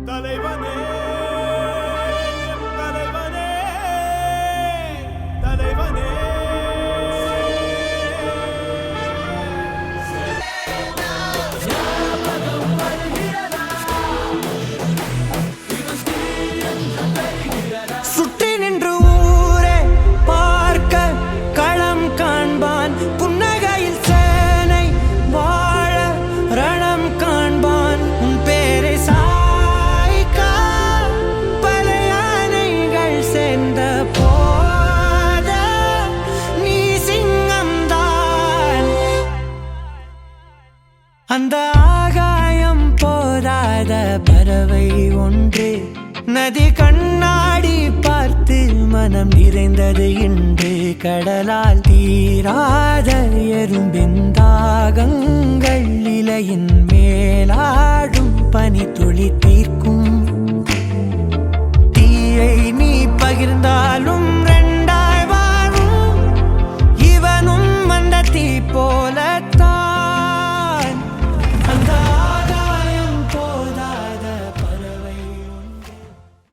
தலைவனே தலைவனே தலைவனே சுற்றி நின்று ஊரே பார்க்க களம் காண்பான் புன்னகையில் சேனை வாழ ரணம் காண்பான் உன் பேரை சாய்க்க பல யானைகள் சேர்ந்த போத நீ சிங்கம்தான் அந்த ஆகாயம் போதாத பறவை ஒன்று நதி கண்ணாடி பார்த்து மனம் நிறைந்தது இன்று கடலால் தீராத எறும்பின் தாகங்கள் இலையின் மேலாடும் பனி துளி தீர்க்கும்